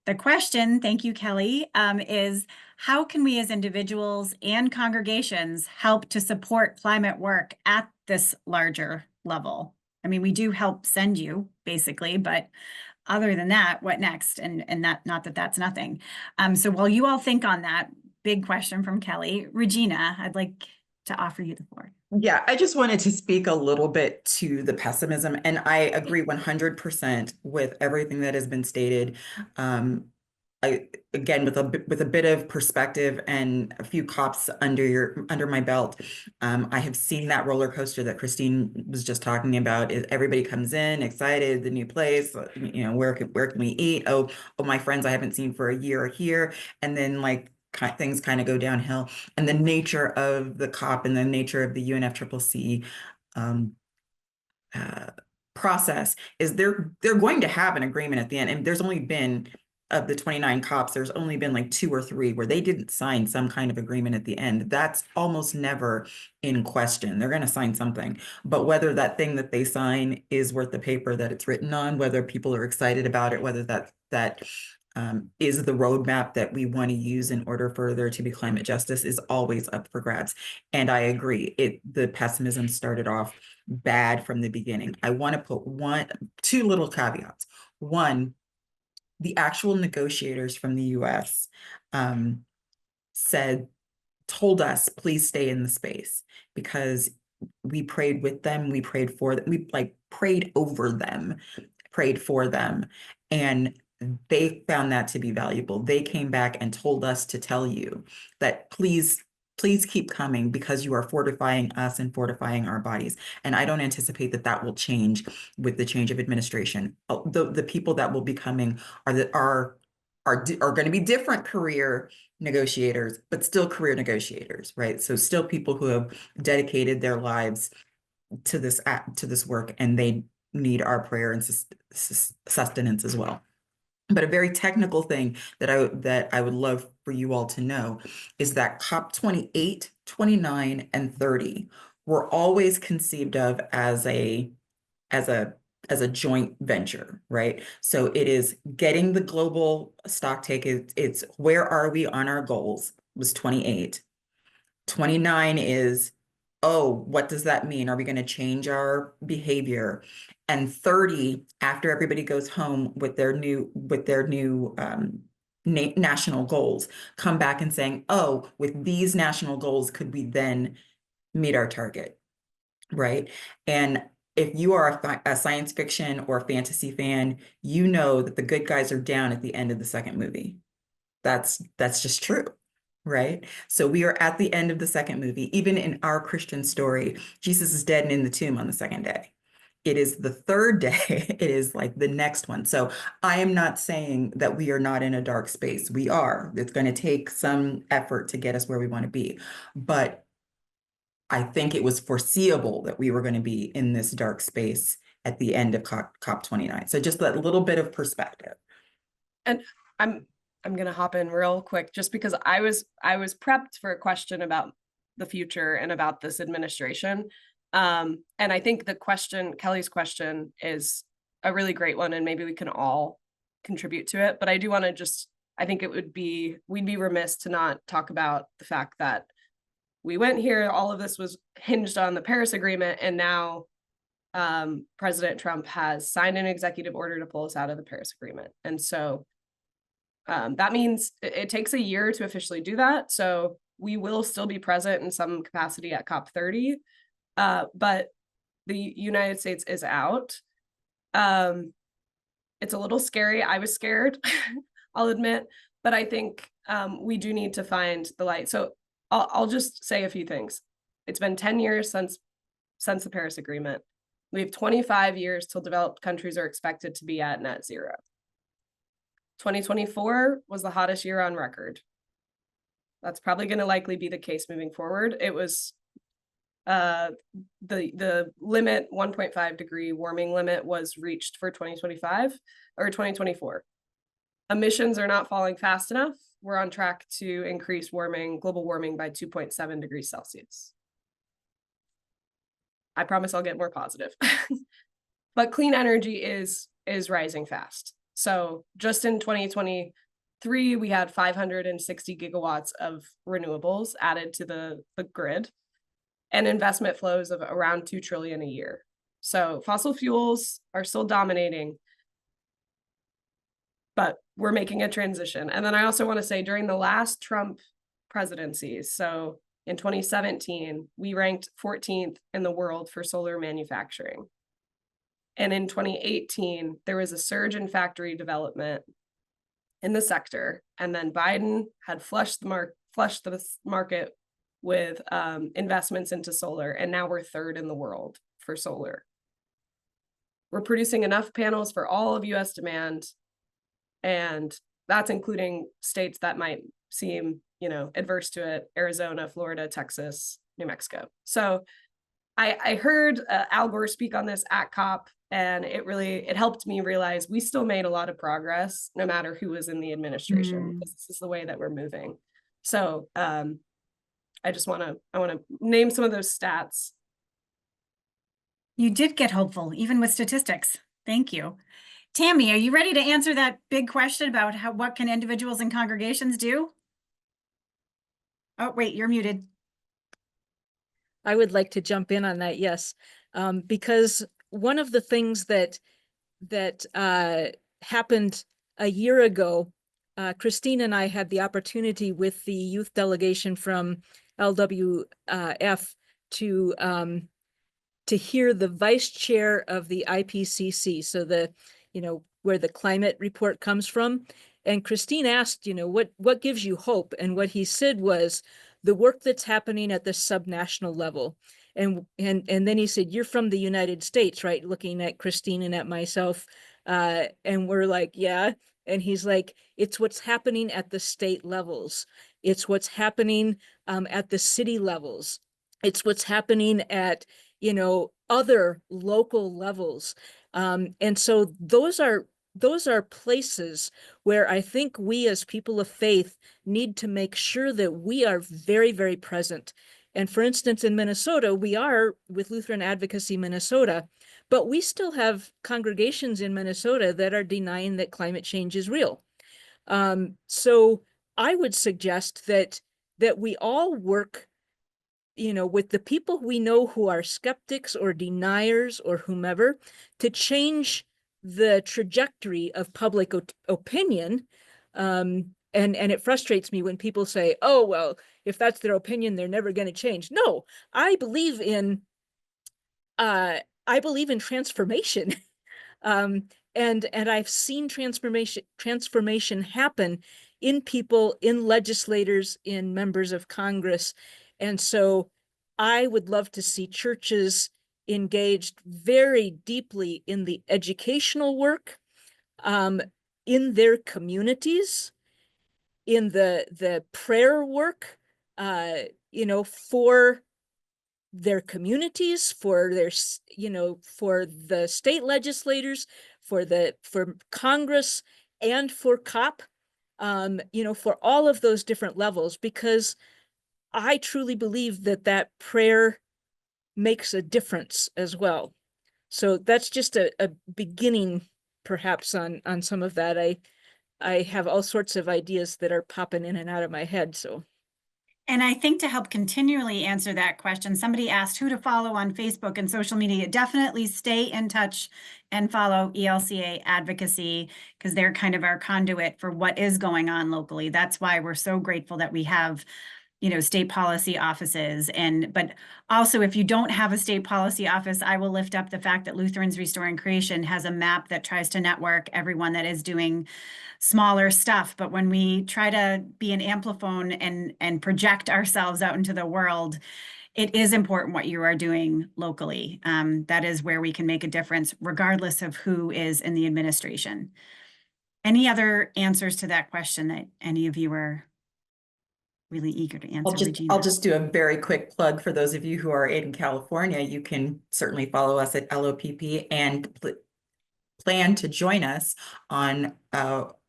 A: The question, thank you, Kelly, is how can we as individuals and congregations help to support climate work at this larger level? I mean, we do help send you basically, but other than that, what next? And not that that's nothing. So while you all think on that big question from Kelly, Regina, I'd like to offer you the floor.
E: Yeah, I just wanted to speak a little bit to the pessimism, and I agree 100% with everything that has been stated. Again, with a bit of perspective and a few COPs under my belt, I have seen that roller coaster that Christine was just talking about. Everybody comes in excited, the new place, where can we eat? Oh, my friends I haven't seen for a year are here, and then like things kind of go downhill. And the nature of the COP and the nature of the UNFCCC process is they're going to have an agreement at the end. And there's only been, of the 29 COPs, there's only been like 2 or 3 where they didn't sign some kind of agreement at the end. That's almost never in question. They're going to sign something, but whether that thing that they sign is worth the paper that it's written on, whether people are excited about it, whether that is the roadmap that we want to use in order for there to be climate justice, is always up for grabs. And I agree, the pessimism started off bad from the beginning. I want to put 2 little caveats. One, the actual negotiators from the US told us, please stay in the space, because we prayed with them, we prayed for them, we like prayed over them, prayed for them, and they found that to be valuable. They came back and told us to tell you that please keep coming, because you are fortifying us and fortifying our bodies. And I don't anticipate that will change with the change of administration. The people that will be coming are going to be different career negotiators, but still career negotiators, right? So still people who have dedicated their lives to this work, and they need our prayer and sustenance as well. But a very technical thing that I would love for you all to know is that COP 28, 29, and 30 were always conceived of as a joint venture, right? So it is getting the global stock take. It's where are we on our goals, was 28. 29 is, oh, what does that mean? Are we going to change our behavior? And 30, after everybody goes home with their new national goals, come back and saying, oh, with these national goals, could we then meet our target, right? And if you are a science fiction or fantasy fan, you know that the good guys are down at the end of the second movie. That's just true. Right? So we are at the end of the second movie. Even in our Christian story, Jesus is dead and in the tomb on the second day. It is the third day. It is like the next one. So I am not saying that we are not in a dark space. We are. It's going to take some effort to get us where we want to be. But I think it was foreseeable that we were going to be in this dark space at the end of COP29. So just that little bit of perspective.
B: And I'm going to hop in real quick, just because I was prepped for a question about the future and about this administration. And I think Kelly's question is a really great one, and maybe we can all contribute to it. But I do want to I think we'd be remiss to not talk about the fact that we went here, all of this was hinged on the Paris Agreement, and now President Trump has signed an executive order to pull us out of the Paris Agreement. And so that means it takes a year to officially do that. So we will still be present in some capacity at COP30, but the United States is out. It's a little scary. I was scared, I'll admit, but I think we do need to find the light. So I'll just say a few things. It's been 10 years since the Paris Agreement. We have 25 years till developed countries are expected to be at net zero. 2024 was the hottest year on record. That's probably going to likely be the case moving forward. It was the limit, 1.5 degree warming limit, was reached for 2025 or 2024. Emissions are not falling fast enough. We're on track to increase global warming by 2.7 degrees Celsius. I promise I'll get more positive. But clean energy is rising fast. So just in 2023, we had 560 gigawatts of renewables added to the grid, and investment flows of around 2 trillion a year. So fossil fuels are still dominating, but we're making a transition. And then I also want to say, during the last Trump presidencies, so in 2017, we ranked 14th in the world for solar manufacturing. And in 2018, there was a surge in factory development in the sector. And then Biden had flushed the market with investments into solar. And now we're third in the world for solar. We're producing enough panels for all of US demand. And that's including states that might seem, adverse to it: Arizona, Florida, Texas, New Mexico. So I heard Al Gore speak on this at COP, and it helped me realize we still made a lot of progress no matter who was in the administration, because this is the way that we're moving. So I want to name some of those stats.
A: You did get hopeful, even with statistics. Thank you. Tammy, are you ready to answer that big question about what can individuals and congregations do? Oh, wait, you're muted.
F: I would like to jump in on that, yes, because one of the things that happened a year ago, Christine and I had the opportunity with the youth delegation from LWF to hear the vice chair of the IPCC, so where the climate report comes from. And Christine asked, what gives you hope? And what he said was the work that's happening at the subnational level. And then he said, you're from the United States, right? Looking at Christine and at myself. And we're like, yeah. And he's like, it's what's happening at the state levels. It's what's happening at the city levels. It's what's happening at, other local levels. And so those are places where I think we as people of faith need to make sure that we are very, very present. And for instance, in Minnesota, we are with Lutheran Advocacy Minnesota, but we still have congregations in Minnesota that are denying that climate change is real. So I would suggest that we all work, with the people we know who are skeptics or deniers or whomever, to change the trajectory of public opinion. And it frustrates me when people say, oh, well, if that's their opinion, they're never going to change. No, I believe in transformation. And I've seen transformation happen in people, in legislators, in members of Congress. And so I would love to see churches engaged very deeply in the educational work, in their communities, in the prayer work, for their communities, for their, for the state legislators, for Congress, and for COP, for all of those different levels, because I truly believe that prayer makes a difference as well. So that's just a beginning, perhaps, on some of that. I have all sorts of ideas that are popping in and out of my head. So,
A: And I think to help continually answer that question, somebody asked who to follow on Facebook and social media. Definitely stay in touch and follow ELCA Advocacy, because they're kind of our conduit for what is going on locally. That's why we're so grateful that we have, state policy offices. But also, if you don't have a state policy office, I will lift up the fact that Lutherans Restoring Creation has a map that tries to network everyone that is doing smaller stuff. But when we try to be an ampliphone and project ourselves out into the world, it is important what you are doing locally. That is where we can make a difference, regardless of who is in the administration. Any other answers to that question that any of you are really eager to answer, Regina?
E: I'll just do a very quick plug for those of you who are in California. You can certainly follow us at LOPP and plan to join us on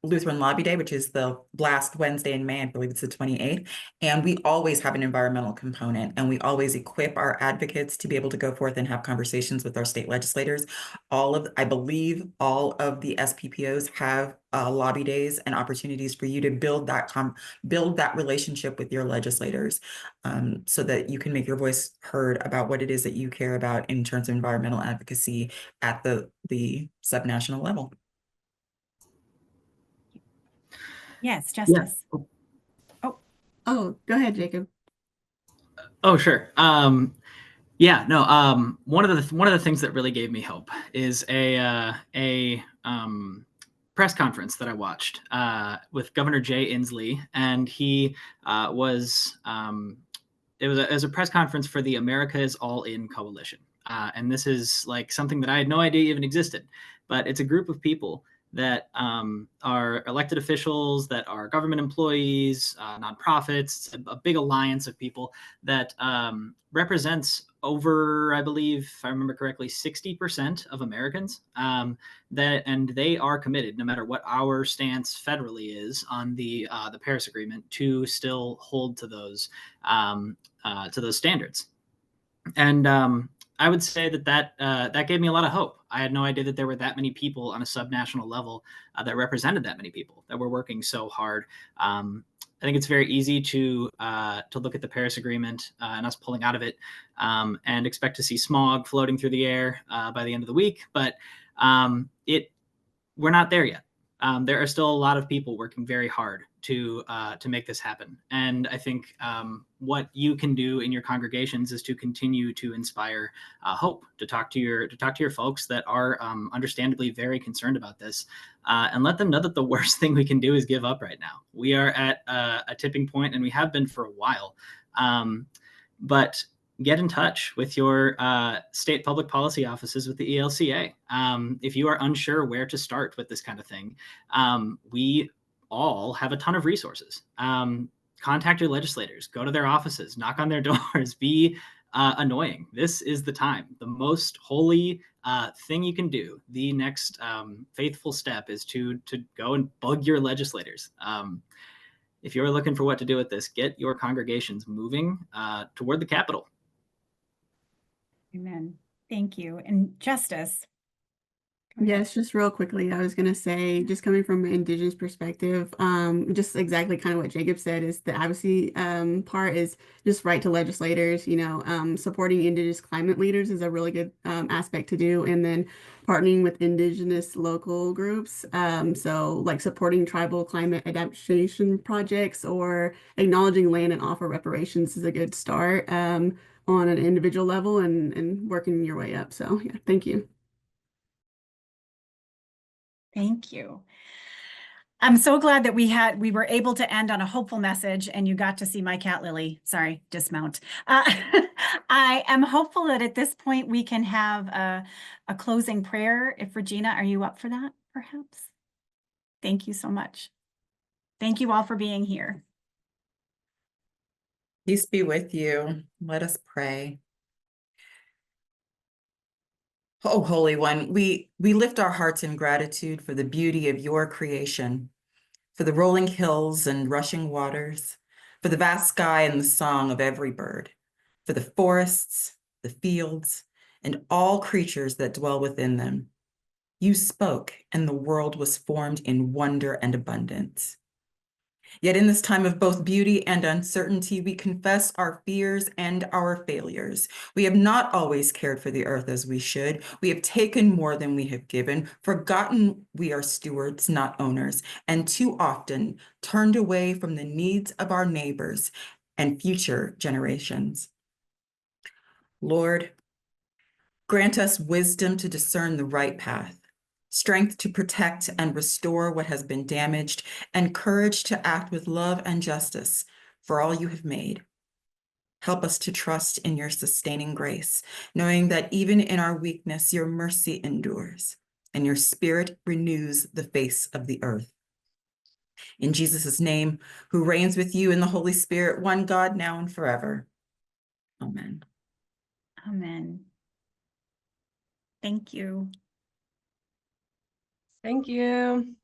E: Lutheran Lobby Day, which is the last Wednesday in May. I believe it's the 28th. And we always have an environmental component, and we always equip our advocates to be able to go forth and have conversations with our state legislators. I believe all of the SPPOs have lobby days and opportunities for you to build that relationship with your legislators, so that you can make your voice heard about what it is that you care about in terms of environmental advocacy at the subnational level.
A: Yes, Justice.
C: Oh, go ahead, Jacob.
D: Oh, sure. Yeah, no. One of the things that really gave me hope is a press conference that I watched with Governor Jay Inslee, and he was it was a press conference for the America is All In Coalition, and this is like something that I had no idea even existed, but it's a group of people that are elected officials, that are government employees, nonprofits, a big alliance of people that represents over, I believe, if I remember correctly, 60% of Americans. And they are committed, no matter what our stance federally is on the Paris Agreement, to still hold to those standards. And I would say that gave me a lot of hope. I had no idea that there were that many people on a subnational level that represented that many people that were working so hard. I think it's very easy to look at the Paris Agreement and us pulling out of it and expect to see smog floating through the air by the end of the week, but we're not there yet. There are still a lot of people working very hard to make this happen. And I think what you can do in your congregations is to continue to inspire hope, to talk to your folks that are understandably very concerned about this, and let them know that the worst thing we can do is give up right now. We are at a tipping point, and we have been for a while. But get in touch with your state public policy offices with the ELCA. If you are unsure where to start with this kind of thing, we all have a ton of resources. Contact your legislators, go to their offices, knock on their doors, be annoying. This is the time. The most holy thing you can do, the next faithful step, is to go and bug your legislators. If you're looking for what to do with this, get your congregations moving toward the Capitol.
A: Amen. Thank you. And Justice.
C: Yes, just real quickly, I was going to say, just coming from an Indigenous perspective, just exactly kind of what Jacob said is the advocacy part is just write to legislators, supporting Indigenous climate leaders is a really good aspect to do. And then partnering with Indigenous local groups. So like supporting tribal climate adaptation projects or acknowledging land and offer reparations is a good start on an individual level and working your way up. So yeah, thank you.
A: Thank you. I'm so glad that we were able to end on a hopeful message, and you got to see my cat Lily. Sorry, dismount. I am hopeful that at this point we can have a closing prayer. If Regina, are you up for that, perhaps? Thank you so much. Thank you all for being here.
E: Peace be with you. Let us pray. Oh, Holy One, we lift our hearts in gratitude for the beauty of your creation, for the rolling hills and rushing waters, for the vast sky and the song of every bird, for the forests, the fields, and all creatures that dwell within them. You spoke, and the world was formed in wonder and abundance. Yet in this time of both beauty and uncertainty, we confess our fears and our failures. We have not always cared for the earth as we should. We have taken more than we have given, forgotten we are stewards, not owners, and too often turned away from the needs of our neighbors and future generations. Lord, grant us wisdom to discern the right path, strength to protect and restore what has been damaged, and courage to act with love and justice for all you have made. Help us to trust in your sustaining grace, knowing that even in our weakness, your mercy endures and your spirit renews the face of the earth. In Jesus' name, who reigns with you in the Holy Spirit, one God, now and forever. Amen.
A: Amen. Thank you.
B: Thank you.